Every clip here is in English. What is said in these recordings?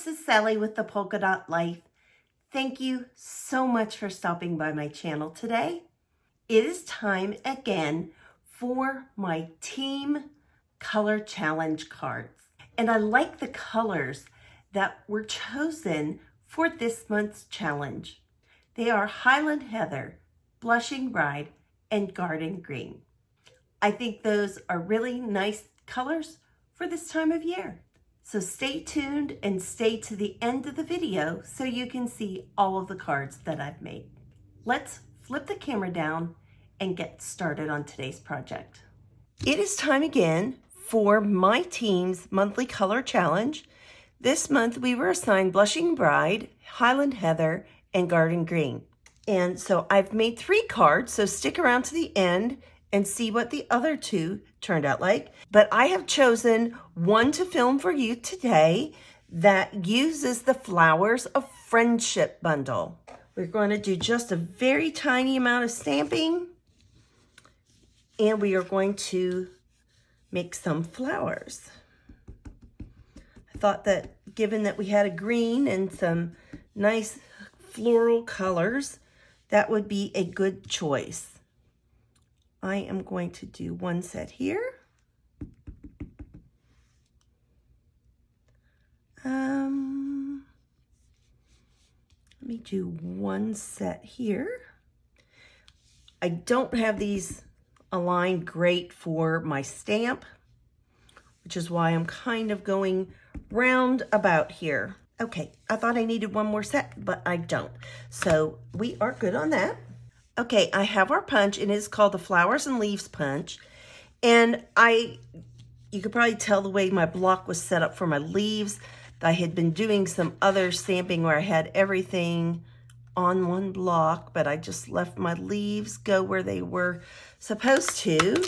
this is Sally with the Polka Dot Life. Thank you so much for stopping by my channel today. It is time again for my Team Color Challenge cards. And I like the colors that were chosen for this month's challenge. They are Highland Heather, Blushing Bride, and Garden Green. I think those are really nice colors for this time of year. So stay tuned and stay to the end of the video so you can see all of the cards that I've made. Let's flip the camera down and get started on today's project. It is time again for my team's monthly color challenge. This month we were assigned Blushing Bride, Highland Heather, and Garden Green. And so I've made 3 cards, so stick around to the end and see what the other 2 turned out like. But I have chosen one to film for you today that uses the Flowers of Friendship bundle. We're going to do just a very tiny amount of stamping, and we are going to make some flowers. I thought that given that we had a green and some nice floral colors, that would be a good choice. I am going to do one set here. Let me do one set here. I don't have these aligned great for my stamp, which is why I'm kind of going round about here. Okay, I thought I needed one more set, but I don't. So we are good on that. Okay, I have our punch, and it's called the Flowers and Leaves punch. And you could probably tell the way my block was set up for my leaves. I had been doing some other stamping where I had everything on one block, but I just left my leaves go where they were supposed to.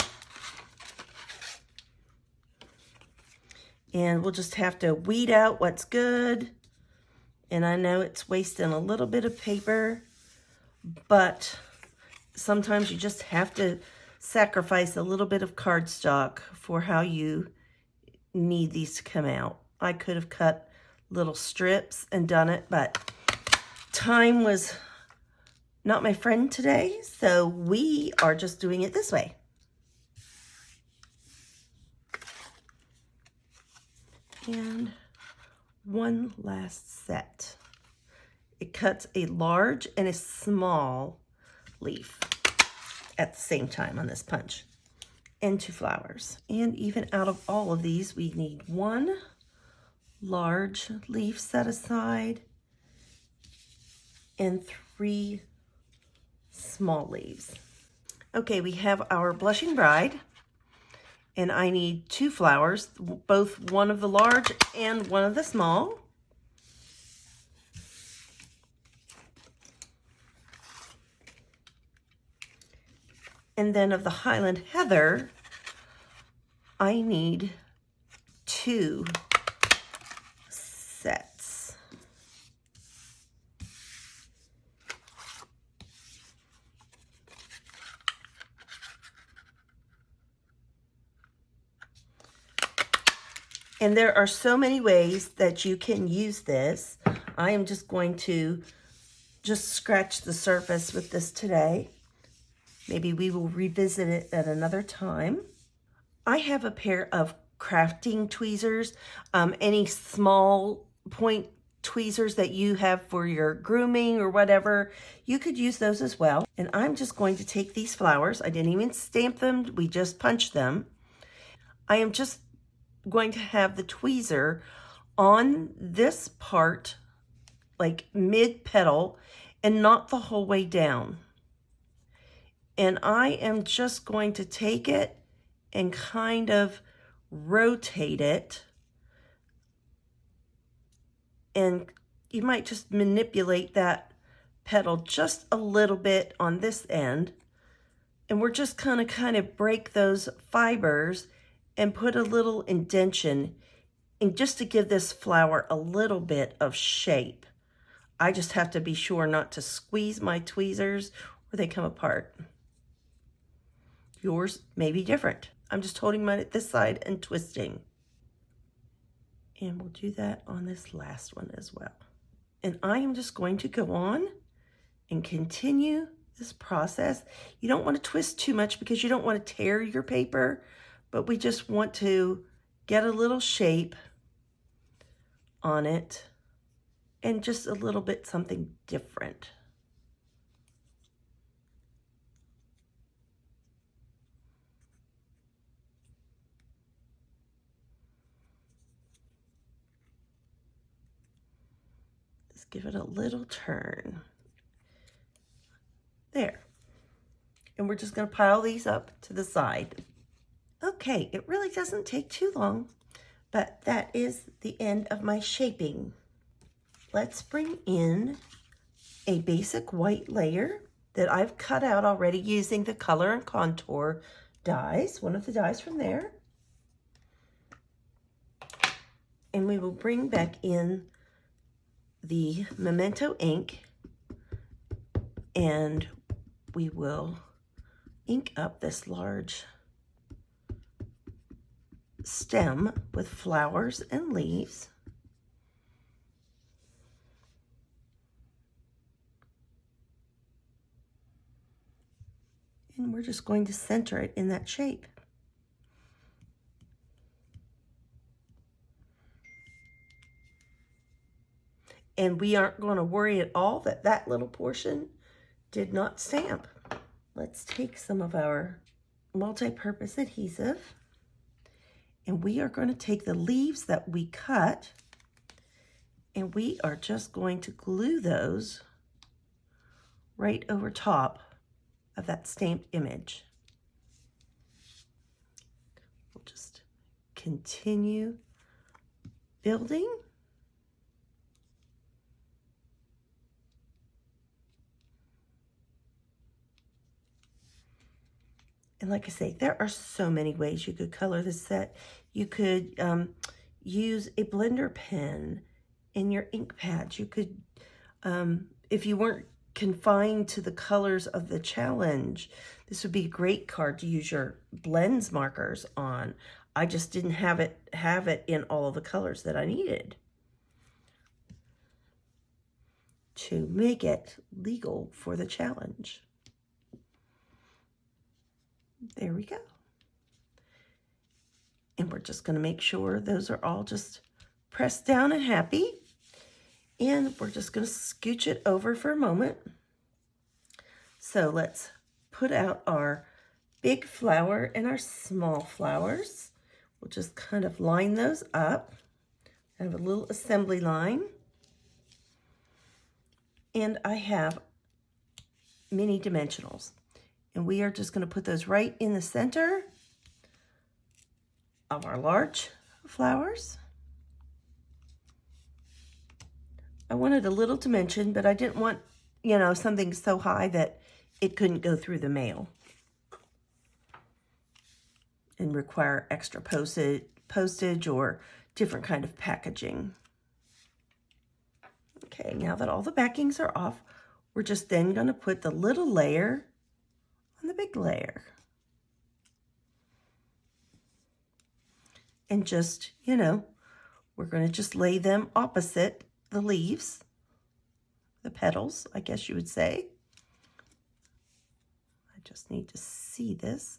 And we'll just have to weed out what's good. And I know it's wasting a little bit of paper, but sometimes you just have to sacrifice a little bit of cardstock for how you need these to come out. I could have cut little strips and done it, but time was not my friend today, so we are just doing it this way. And one last set. It cuts a large and a small leaf at the same time on this punch, and 2 flowers. And even out of all of these, we need 1 large leaf set aside and 3 small leaves. Okay, we have our Blushing Bride, and I need 2 flowers, both one of the large and one of the small. And then of the Highland Heather, I need 2 sets. And there are so many ways that you can use this. I am just going to just scratch the surface with this today. Maybe we will revisit it at another time. I have a pair of crafting tweezers, any small point tweezers that you have for your grooming or whatever, you could use those as well. And I'm just going to take these flowers. I didn't even stamp them, we just punched them. I am just going to have the tweezer on this part, like mid petal, and not the whole way down. And I am just going to take it and kind of rotate it. And you might just manipulate that petal just a little bit on this end. And we're just gonna kind of break those fibers and put a little indentation in just to give this flower a little bit of shape. I just have to be sure not to squeeze my tweezers or they come apart. Yours may be different. I'm just holding mine at this side and twisting. And we'll do that on this last one as well. And I am just going to go on and continue this process. You don't want to twist too much because you don't want to tear your paper, but we just want to get a little shape on it and just a little bit something different. Just give it a little turn. There. And we're just going to pile these up to the side. Okay, it really doesn't take too long, but that is the end of my shaping. Let's bring in a basic white layer that I've cut out already using the Color and Contour dies, one of the dies from there. And we will bring back in the Memento ink, and we will ink up this large stem with flowers and leaves. And we're just going to center it in that shape. And we aren't going to worry at all that that little portion did not stamp. Let's take some of our multi-purpose adhesive, and we are going to take the leaves that we cut, and we are just going to glue those right over top of that stamped image. We'll just continue building. And like I say, there are so many ways you could color this set. You could use a blender pen in your ink pads. You could, if you weren't confined to the colors of the challenge, this would be a great card to use your blends markers on. I just didn't have it in all of the colors that I needed to make it legal for the challenge. There we go. And we're just going to make sure those are all just pressed down and happy. And we're just going to scooch it over for a moment. So let's put out our big flower and our small flowers. We'll just kind of line those up. I have a little assembly line. And I have mini dimensionals. And we are just going to put those right in the center of our large flowers. I wanted a little dimension, but I didn't want, you know, something so high that it couldn't go through the mail and require extra postage or different kind of packaging. Okay, now that all the backings are off, we're just then going to put the little layer on the big layer. And just, you know, we're going to just lay them opposite the leaves, the petals, I guess you would say. I just need to see this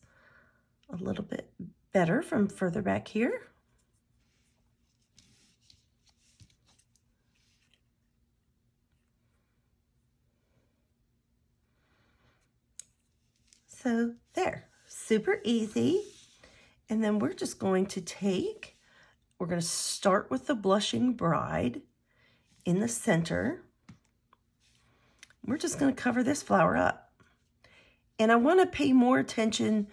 a little bit better from further back here. So there, super easy. And then we're just going to we're going to start with the Blushing Bride in the center. We're just going to cover this flower up. And I want to pay more attention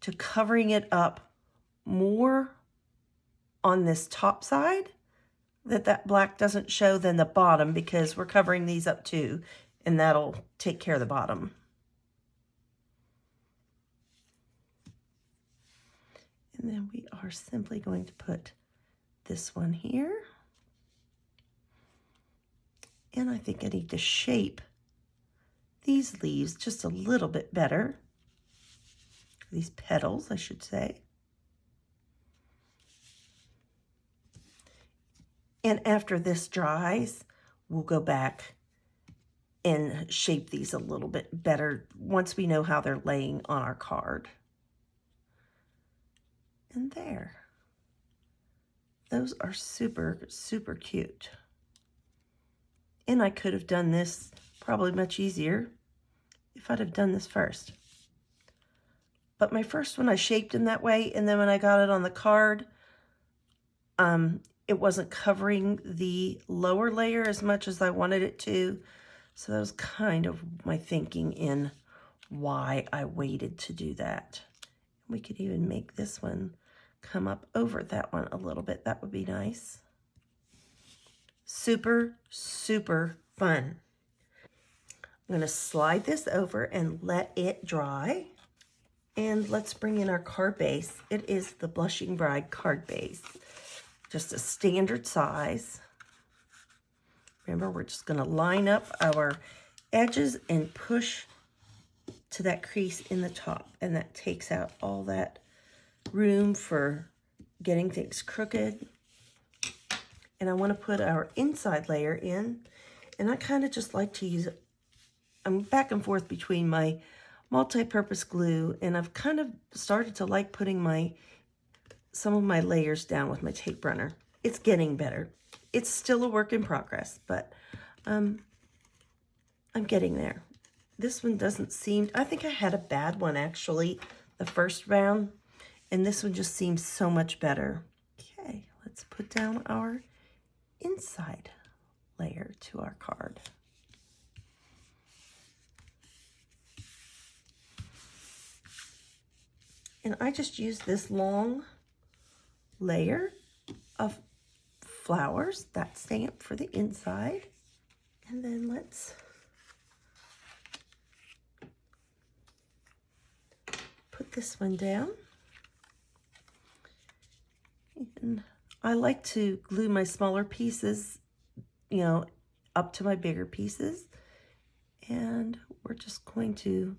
to covering it up more on this top side, that black doesn't show than the bottom, because we're covering these up too, and that'll take care of the bottom. And then we are simply going to put this one here. And I think I need to shape these leaves just a little bit better. These petals, I should say. And after this dries, we'll go back and shape these a little bit better once we know how they're laying on our card. And there. Those are super, super cute. And I could have done this probably much easier if I'd have done this first. But my first one, I shaped them that way, and then when I got it on the card, it wasn't covering the lower layer as much as I wanted it to. So that was kind of my thinking in why I waited to do that. We could even make this one come up over that one a little bit. That would be nice. Super, super fun. I'm going to slide this over and let it dry. And let's bring in our card base. It is the Blushing Bride card base. Just a standard size. Remember, we're just going to line up our edges and push to that crease in the top. And that takes out all that room for getting things crooked. And I want to put our inside layer in. And I kind of just like to use, I'm back and forth between my multi-purpose glue, and I've kind of started to like putting some of my layers down with my tape runner. It's getting better. It's still a work in progress, but I'm getting there. This one doesn't seem, I think I had a bad one actually the first round, and this one just seems so much better. Okay, let's put down our inside layer to our card. And I just use this long layer of flowers, that stamp for the inside. And then let's put this one down. And I like to glue my smaller pieces, you know, up to my bigger pieces. And we're just going to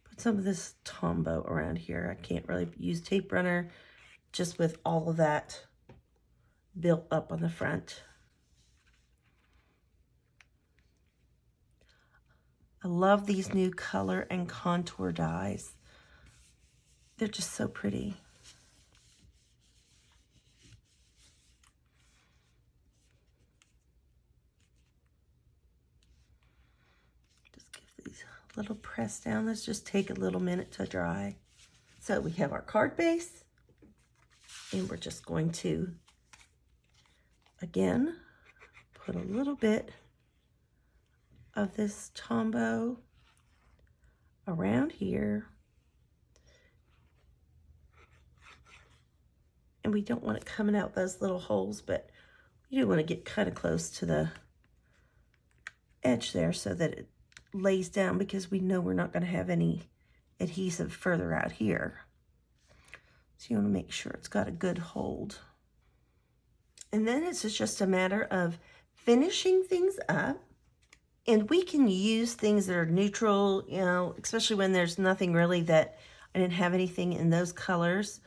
put some of this Tombow around here. I can't really use tape runner just with all of that built up on the front. I love these new color and contour dies. They're just so pretty. Just give these a little press down. Let's just take a little minute to dry. So we have our card base, and we're just going to, again, put a little bit of this Tombow around here. And we don't want it coming out those little holes, but you do want to get kind of close to the edge there so that it lays down, because we know we're not going to have any adhesive further out here. So you want to make sure it's got a good hold. And then it's just a matter of finishing things up. And we can use things that are neutral, you know, especially when there's nothing really that, I didn't have anything in those colors,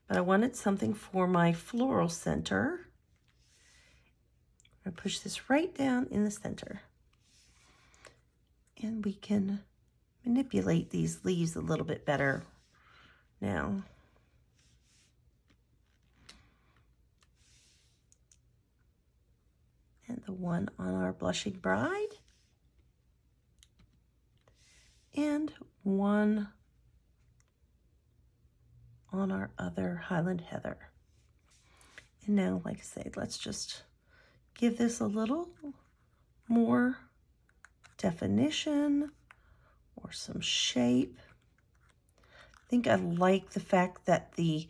but I wanted something for my floral center. I'm going to push this right down in the center. And we can manipulate these leaves a little bit better now. And the one on our Blushing Bride. And one on our other Highland Heather. And now, like I say, let's just give this a little more definition or some shape. I think I like the fact that the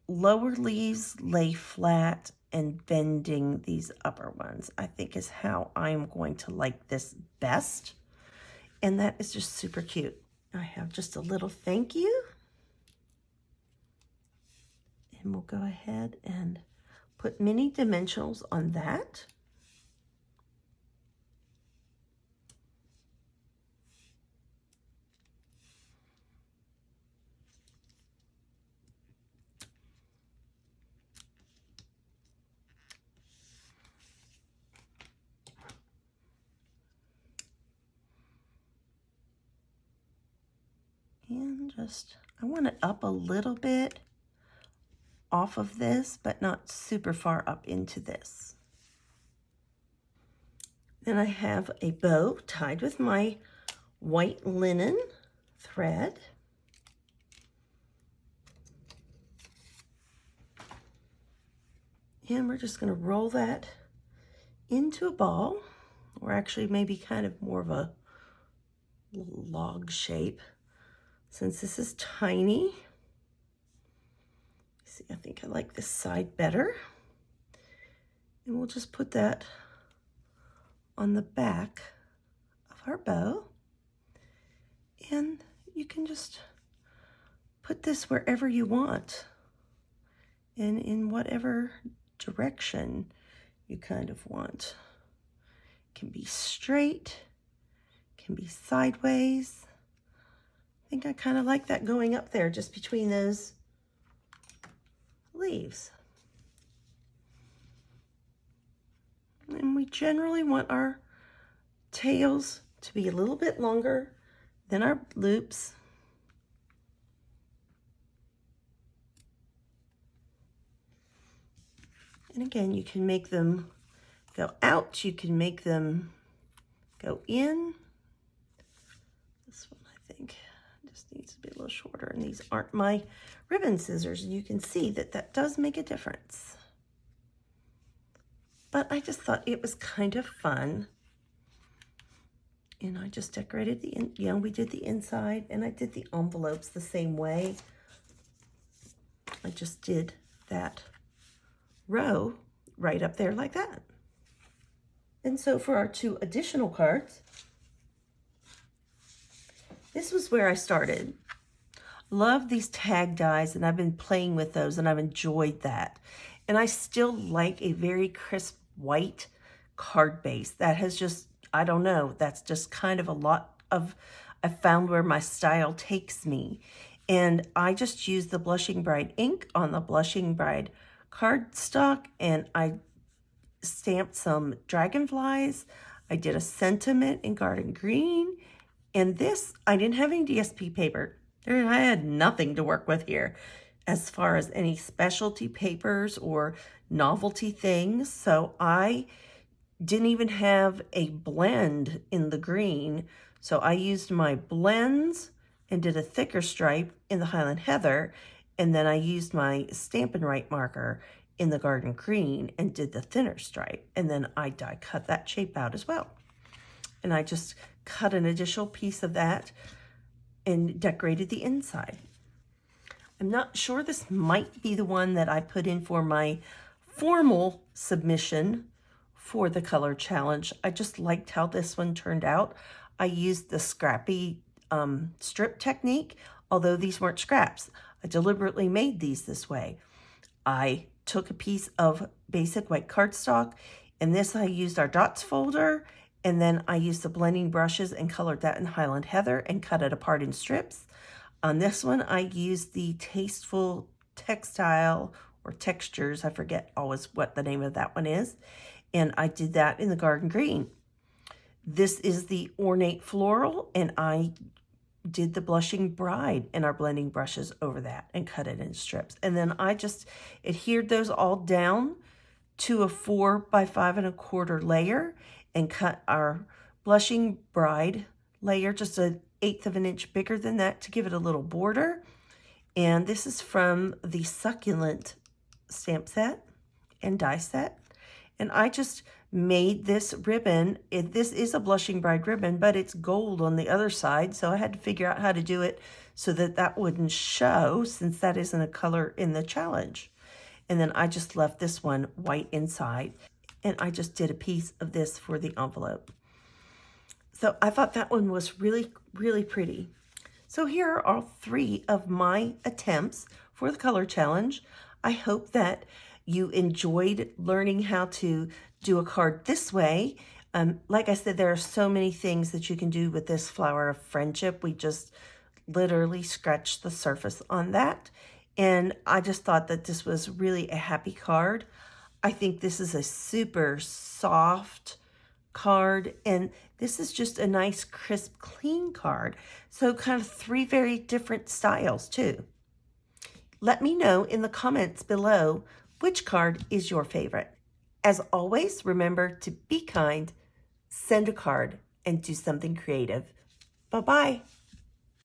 lower leaves lay flat and bending these upper ones, I think, is how I'm going to like this best. And that is just super cute. I have just a little thank you. And we'll go ahead and put mini dimensionals on that. And I want it up a little bit off of this, but not super far up into this. Then I have a bow tied with my white linen thread. And we're just going to roll that into a ball, or actually maybe kind of more of a log shape, since this is tiny. See, I think I like this side better. And we'll just put that on the back of our bow. And you can just put this wherever you want and in whatever direction you kind of want. It can be straight, can be sideways. I think I kind of like that going up there just between those leaves. And we generally want our tails to be a little bit longer than our loops. And again, you can make them go out, you can make them go in. This one, I think, just needs to be a little shorter, and these aren't my ribbon scissors, and you can see that that does make a difference. But I just thought it was kind of fun. And I just decorated we did the inside, and I did the envelopes the same way. I just did that row right up there like that. And so for our 2 additional cards, this was where I started. Love these tag dies, and I've been playing with those, and I've enjoyed that. And I still like a very crisp white card base. That has just, I don't know, that's just kind of a lot of, I found where my style takes me. And I just used the Blushing Bride ink on the Blushing Bride cardstock, and I stamped some dragonflies. I did a sentiment in garden green, and this, I didn't have any DSP paper. I had nothing to work with here as far as any specialty papers or novelty things. So I didn't even have a blend in the green. So I used my blends and did a thicker stripe in the Highland Heather. And then I used my Stampin' Right marker in the garden green and did the thinner stripe. And then I die cut that shape out as well. And I just cut an additional piece of that and decorated the inside. I'm not sure, this might be the one that I put in for my formal submission for the color challenge. I just liked how this one turned out. I used the scrappy strip technique, although these weren't scraps. I deliberately made these this way. I took a piece of basic white cardstock, and this I used our dots folder, and then I used the blending brushes and colored that in Highland Heather and cut it apart in strips. On this one, I used the Tasteful Textile or Textures, I forget always what the name of that one is, and I did that in the garden green. This is the Ornate Floral, and I did the Blushing Bride and our blending brushes over that and cut it in strips. And then I just adhered those all down to a 4 by 5 1/4 layer and cut our Blushing Bride layer just 1/8 of an inch bigger than that to give it a little border. And this is from the Succulent stamp set and die set. And I just made this ribbon. This is a Blushing Bride ribbon, but it's gold on the other side. So I had to figure out how to do it so that that wouldn't show, since that isn't a color in the challenge. And then I just left this one white inside. And I just did a piece of this for the envelope. So I thought that one was really, really pretty. So here are all 3 of my attempts for the color challenge. I hope that you enjoyed learning how to do a card this way. Like I said, there are so many things that you can do with this Flower of Friendship. We just literally scratched the surface on that. And I just thought that this was really a happy card. I think this is a super soft, card, and this is just a nice, crisp, clean card. So kind of three very different styles too. Let me know in the comments below which card is your favorite. As always, remember to be kind, send a card, and do something creative. Bye-bye.